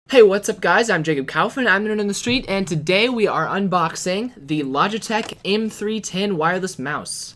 Hey, what's up guys? I'm Jacob Kaufman, I'm Nerd on the Street, and today we are unboxing the Logitech M310 wireless mouse.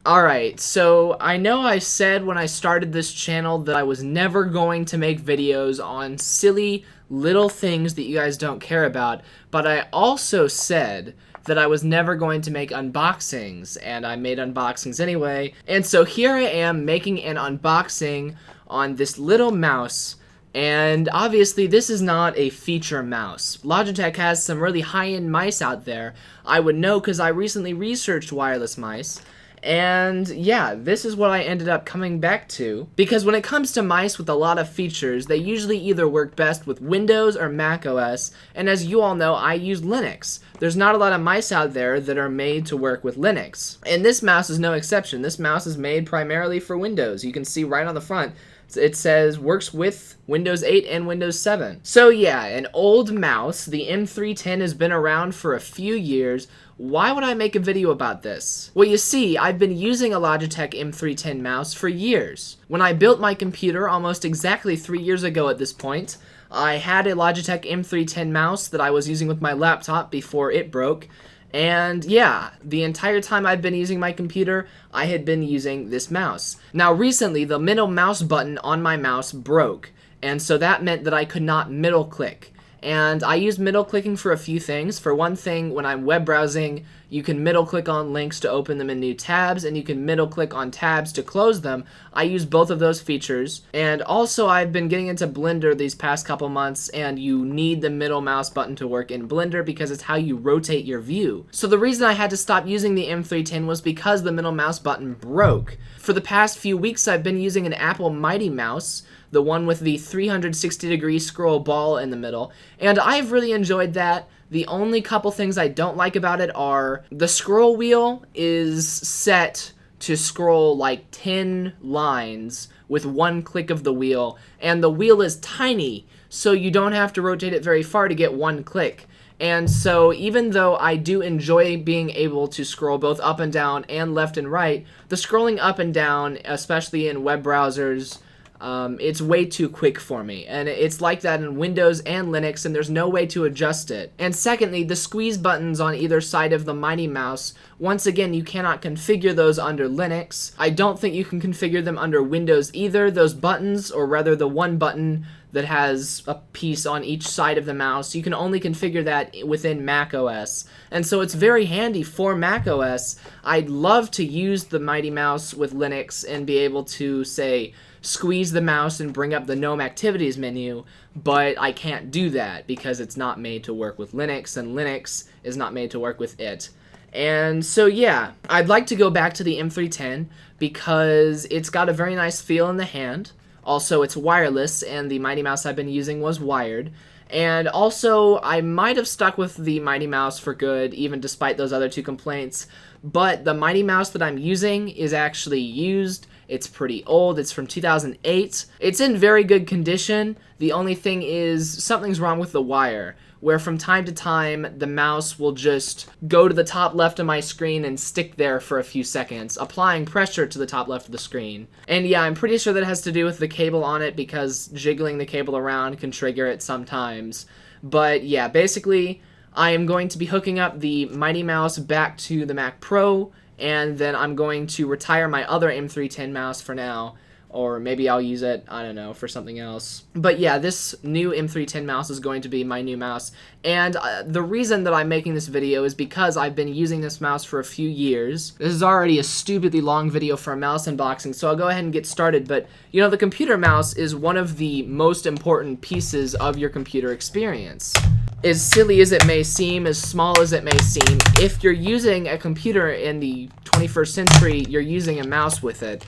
Alright, so I know I said when I started this channel that I was never going to make videos on silly little things that you guys don't care about, but I also said that I was never going to make unboxings, and I made unboxings anyway. And so here I am making an unboxing on this little mouse, and obviously this is not a feature mouse. Logitech has some really high-end mice out there. I would know because I recently researched wireless mice. And yeah, this is what I ended up coming back to, because when it comes to mice with a lot of features, they usually either work best with Windows or Mac OS, and as you all know, I use Linux. There's not a lot of mice out there that are made to work with Linux, and this mouse is no exception. This mouse is made primarily for Windows. You can see right on the front, it says works with Windows 8 and Windows 7. So yeah, an old mouse. The M310 has been around for a few years. Why would I make a video about this? Well, you see, I've been using a Logitech M310 mouse for years. When I built my computer almost exactly 3 years ago at this point, I had a Logitech M310 mouse that I was using with my laptop before it broke. And yeah, the entire time I've been using my computer, I had been using this mouse. Now recently, the middle mouse button on my mouse broke, and so that meant that I could not middle click. And I use middle clicking for a few things. For one thing, when I'm web browsing, you can middle click on links to open them in new tabs, and you can middle click on tabs to close them. I use both of those features. And also, I've been getting into Blender these past couple months, and you need the middle mouse button to work in Blender because it's how you rotate your view. So the reason I had to stop using the M310 was because the middle mouse button broke. For the past few weeks, I've been using an Apple Mighty Mouse, the one with the 360-degree scroll ball in the middle, and I've really enjoyed that. The only couple things I don't like about it are the scroll wheel is set to scroll like 10 lines with one click of the wheel, and the wheel is tiny, so you don't have to rotate it very far to get one click. And so even though I do enjoy being able to scroll both up and down and left and right, the scrolling up and down, especially in web browsers, it's way too quick for me, and it's like that in Windows and Linux, and there's no way to adjust it. And secondly, the squeeze buttons on either side of the Mighty Mouse, once again, you cannot configure those under Linux. I don't think you can configure them under Windows either. Those buttons, or rather the one button that has a piece on each side of the mouse, you can only configure that within Mac OS. And so it's very handy for Mac OS. I'd love to use the Mighty Mouse with Linux and be able to, say, squeeze the mouse and bring up the GNOME Activities menu, but I can't do that because it's not made to work with Linux, and Linux is not made to work with it. And so yeah, I'd like to go back to the M310 because it's got a very nice feel in the hand. Also, it's wireless, and the Mighty Mouse I've been using was wired. And also, I might have stuck with the Mighty Mouse for good, even despite those other two complaints. But the Mighty Mouse that I'm using is actually used. It's pretty old. It's from 2008. It's in very good condition. The only thing is something's wrong with the wire, where from time to time the mouse will just go to the top left of my screen and stick there for a few seconds, applying pressure to the top left of the screen. And yeah, I'm pretty sure that has to do with the cable on it, because jiggling the cable around can trigger it sometimes. But yeah, basically, I am going to be hooking up the Mighty Mouse back to the Mac Pro, and then I'm going to retire my other M310 mouse for now, or maybe I'll use it, I don't know, for something else. But yeah, this new M310 mouse is going to be my new mouse, and the reason that I'm making this video is because I've been using this mouse for a few years. This is already a stupidly long video for a mouse unboxing, so I'll go ahead and get started. But you know, the computer mouse is one of the most important pieces of your computer experience. As silly as it may seem, as small as it may seem, if you're using a computer in the 21st century, you're using a mouse with it.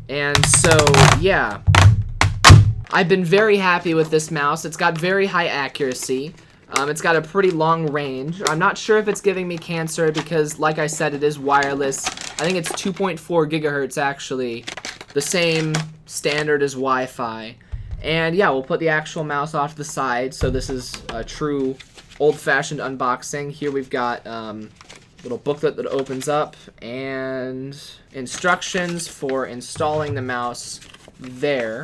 And so, yeah, I've been very happy with this mouse. It's got very high accuracy. It's got a pretty long range. I'm not sure if it's giving me cancer because, like I said, it is wireless. I think it's 2.4 gigahertz, actually. The same standard as Wi-Fi. And yeah, we'll put the actual mouse off to the side. So this is a true old-fashioned unboxing. Here we've got little booklet that opens up, and instructions for installing the mouse there.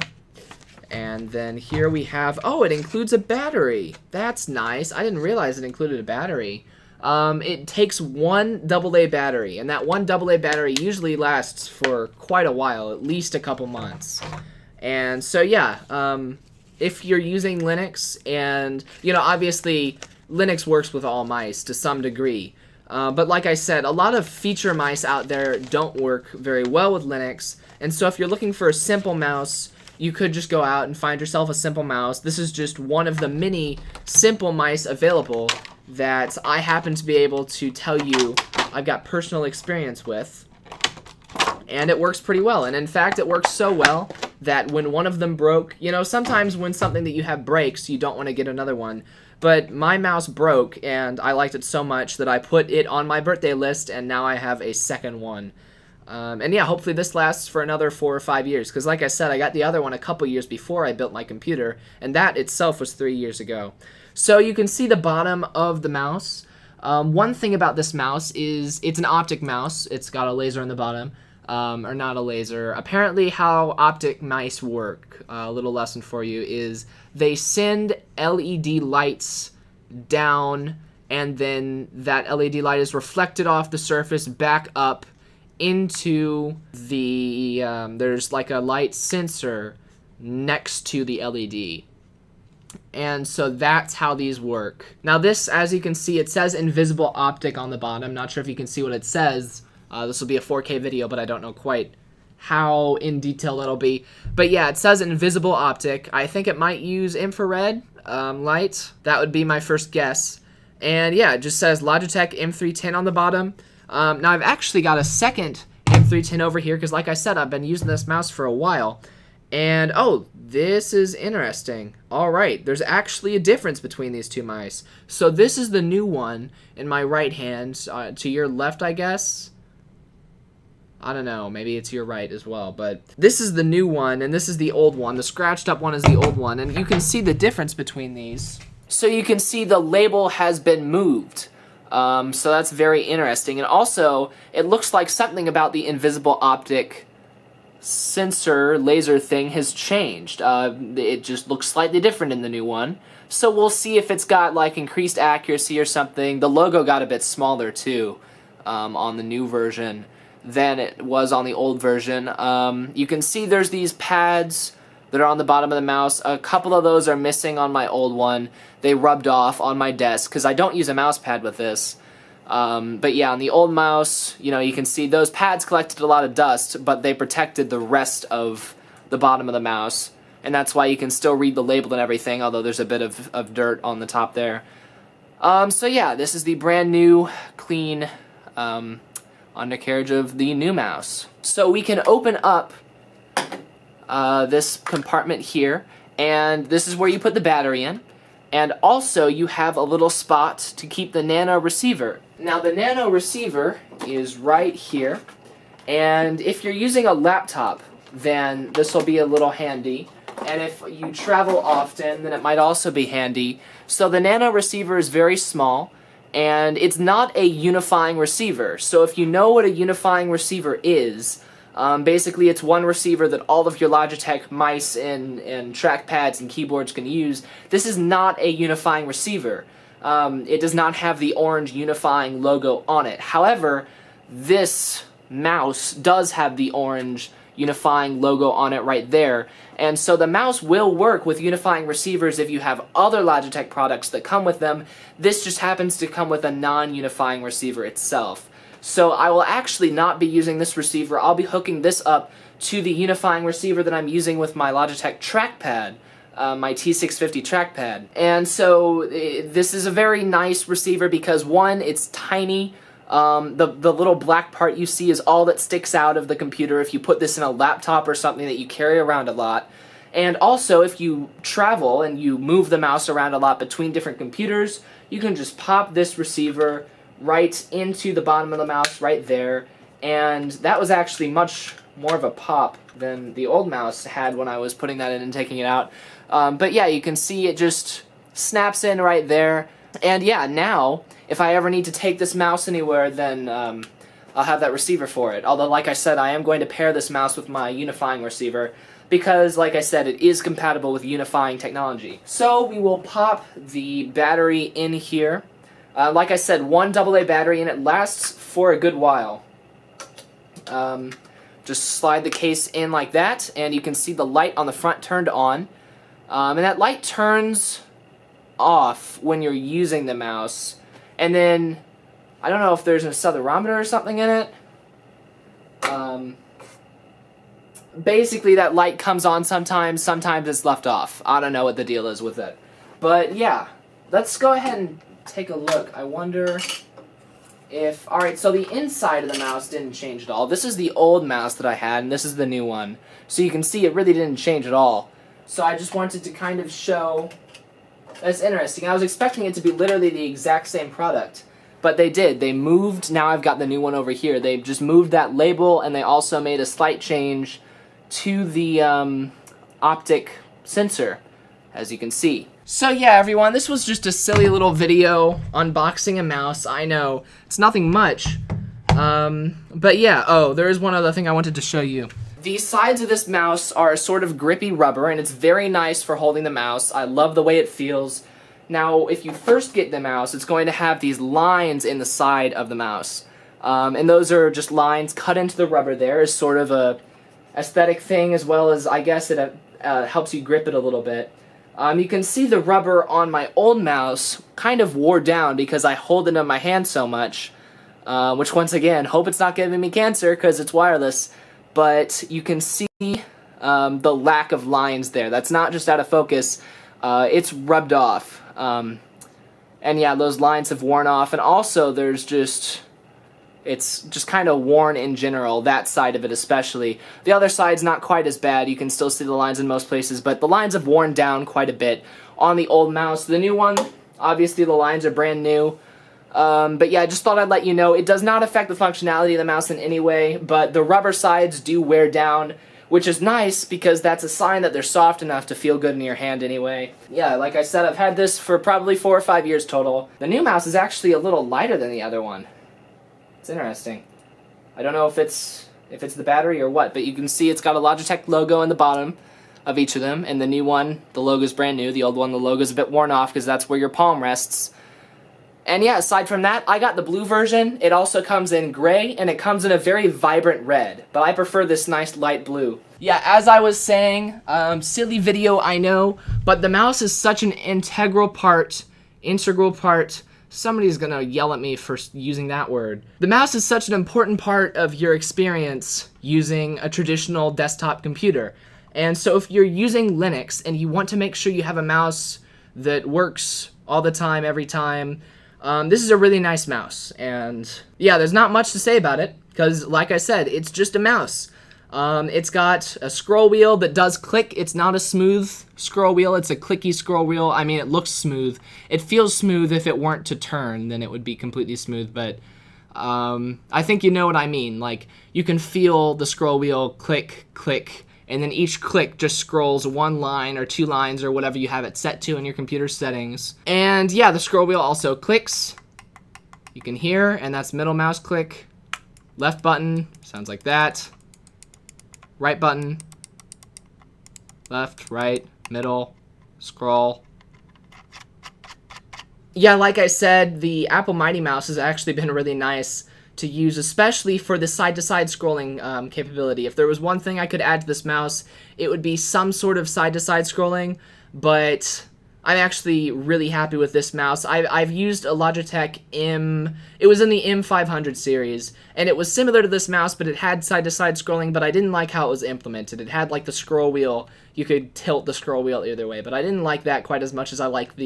And then here we have, oh, it includes a battery. That's nice. I didn't realize it included a battery. It takes one AA battery, and that one AA battery usually lasts for quite a while, at least a couple months. And so yeah, if you're using Linux, and you know, obviously Linux works with all mice to some degree, but like I said, a lot of feature mice out there don't work very well with Linux, and so if you're looking for a simple mouse, you could just go out and find yourself a simple mouse. This is just one of the many simple mice available that I happen to be able to tell you I've got personal experience with, and it works pretty well. And in fact, it works so well that when one of them broke, you know, sometimes when something that you have breaks, you don't want to get another one. But my mouse broke, and I liked it so much that I put it on my birthday list, and now I have a second one. And yeah, hopefully this lasts for another 4 or 5 years, because like I said, I got the other one a couple years before I built my computer, and that itself was 3 years ago. So you can see the bottom of the mouse. One thing about this mouse is it's an optic mouse. It's got a laser on the bottom, or not a laser. Apparently how optic mice work, a little lesson for you, is they send LED lights down, and then that LED light is reflected off the surface back up into the, there's like a light sensor next to the LED. And so that's how these work. Now this, as you can see, it says invisible optic on the bottom. Not sure if you can see what it says. This will be a 4K video, but I don't know quite how in detail it'll be. But yeah, it says invisible optic. I think it might use infrared light. That would be my first guess. And yeah, it just says Logitech M310 on the bottom. Now I've actually got a second M310 over here, because like I said, I've been using this mouse for a while. And oh, this is interesting. Alright, there's actually a difference between these two mice. So this is the new one in my right hand, to your left I guess. I don't know, maybe it's your right as well, but this is the new one and this is the old one. The scratched up one is the old one, and you can see the difference between these. So you can see the label has been moved. So that's very interesting. And also, it looks like something about the invisible optic sensor laser thing has changed. It just looks slightly different in the new one. So we'll see if it's got like increased accuracy or something. The logo got a bit smaller too on the new version than it was on the old version. You can see there's these pads that are on the bottom of the mouse. A couple of those are missing on my old one. They rubbed off on my desk because I don't use a mouse pad with this. But yeah, on the old mouse, you know, you can see those pads collected a lot of dust, but they protected the rest of the bottom of the mouse. And that's why you can still read the label and everything, although there's a bit of dirt on the top there. So yeah, this is the brand new, clean undercarriage of the new mouse. So we can open up this compartment here, and this is where you put the battery in. And also you have a little spot to keep the nano receiver. Now the nano receiver is right here, and if you're using a laptop, then this will be a little handy. And if you travel often, then it might also be handy. So the nano receiver is very small, and it's not a unifying receiver. So if you know what a unifying receiver is, basically it's one receiver that all of your Logitech mice and trackpads and keyboards can use. This is not a unifying receiver. It does not have the orange unifying logo on it. However, this mouse does have the orange unifying logo on it right there. And so the mouse will work with unifying receivers if you have other Logitech products that come with them. This just happens to come with a non-unifying receiver itself. So I will actually not be using this receiver. I'll be hooking this up to the unifying receiver that I'm using with my Logitech trackpad, my T650 trackpad. And so this is a very nice receiver because one, it's tiny. The little black part you see is all that sticks out of the computer if you put this in a laptop or something that you carry around a lot. And also, if you travel and you move the mouse around a lot between different computers, you can just pop this receiver right into the bottom of the mouse right there. And that was actually much more of a pop than the old mouse had when I was putting that in and taking it out. But yeah, you can see it just snaps in right there. And yeah, now, if I ever need to take this mouse anywhere, then I'll have that receiver for it. Although, like I said, I am going to pair this mouse with my unifying receiver because, like I said, it is compatible with unifying technology. So we will pop the battery in here. Like I said, one AA battery, and it lasts for a good while. Just slide the case in like that, and you can see the light on the front turned on. And that light turns off when you're using the mouse. And then, I don't know if there's an accelerometer or something in it. Basically, that light comes on sometimes it's left off. I don't know what the deal is with it. But yeah, let's go ahead and take a look. I wonder if... Alright, so the inside of the mouse didn't change at all. This is the old mouse that I had, and this is the new one. So you can see it really didn't change at all. So I just wanted to kind of show... That's interesting. I was expecting it to be literally the exact same product. But they did. They moved. Now I've got the new one over here. They just moved that label, and they also made a slight change to the optic sensor, as you can see. So yeah, everyone, this was just a silly little video unboxing a mouse. I know, it's nothing much. But yeah, oh, there is one other thing I wanted to show you. The sides of this mouse are a sort of grippy rubber, and it's very nice for holding the mouse. I love the way it feels. Now, if you first get the mouse, it's going to have these lines in the side of the mouse. And those are just lines cut into the rubber there as sort of a aesthetic thing, as well as, I guess, it helps you grip it a little bit. You can see the rubber on my old mouse kind of wore down because I hold it in my hand so much. Which, once again, hope it's not giving me cancer because it's wireless. But you can see the lack of lines there. That's not just out of focus. It's rubbed off. And yeah, those lines have worn off. And also, there's just... It's just kind of worn in general, that side of it especially. The other side's not quite as bad. You can still see the lines in most places, but the lines have worn down quite a bit on the old mouse. The new one, obviously the lines are brand new. But yeah, I just thought I'd let you know. It does not affect the functionality of the mouse in any way, but the rubber sides do wear down, which is nice because that's a sign that they're soft enough to feel good in your hand anyway. Yeah, like I said, I've had this for probably 4 or 5 years total. The new mouse is actually a little lighter than the other one. It's interesting. I don't know if it's the battery or what, but you can see it's got a Logitech logo in the bottom of each of them, and the new one, the logo's brand new. The old one, the logo's a bit worn off because that's where your palm rests. And yeah, aside from that, I got the blue version. It also comes in gray, and it comes in a very vibrant red, but I prefer this nice light blue. Yeah, as I was saying, silly video, I know, but the mouse is such an integral part, somebody's gonna yell at me for using that word. The mouse is such an important part of your experience using a traditional desktop computer. And so if you're using Linux and you want to make sure you have a mouse that works all the time, every time, this is a really nice mouse. And yeah, there's not much to say about it, because like I said, it's just a mouse. It's got a scroll wheel that does click. It's not a smooth scroll wheel. It's a clicky scroll wheel. I mean, it looks smooth. It feels smooth. If it weren't to turn, then it would be completely smooth. But I think you know what I mean. Like, you can feel the scroll wheel click, click, and then each click just scrolls 1 line or 2 lines or whatever you have it set to in your computer settings. And yeah, the scroll wheel also clicks. You can hear, and that's middle mouse click. Left button, sounds like that. Right button, left, right, middle, scroll. Yeah, like I said, the Apple Mighty Mouse has actually been really nice to use, especially for the side-to-side scrolling capability. If there was one thing I could add to this mouse, it would be some sort of side-to-side scrolling, but I'm actually really happy with this mouse. I've used a Logitech it was in the M500 series, and it was similar to this mouse, but it had side-to-side scrolling, but I didn't like how it was implemented. It had like the scroll wheel. You could tilt the scroll wheel either way, but I didn't like that quite as much as I like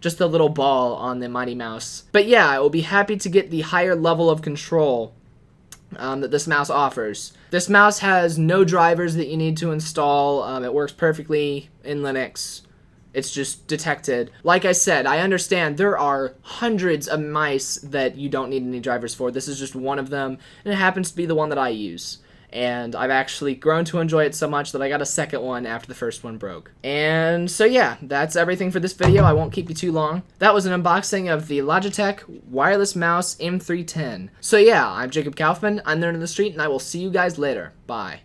just the little ball on the Mighty Mouse. But yeah, I will be happy to get the higher level of control that this mouse offers. This mouse has no drivers that you need to install. It works perfectly in Linux. It's just detected. Like I said, I understand there are hundreds of mice that you don't need any drivers for. This is just one of them, and it happens to be the one that I use. and I've actually grown to enjoy it so much that I got a second one after the first one broke. And so yeah, that's everything for this video. I won't keep you too long. That was an unboxing of the Logitech wireless mouse M310. So yeah, I'm Jacob Kaufman, I'm the nerd in the street, and I will see you guys later. Bye.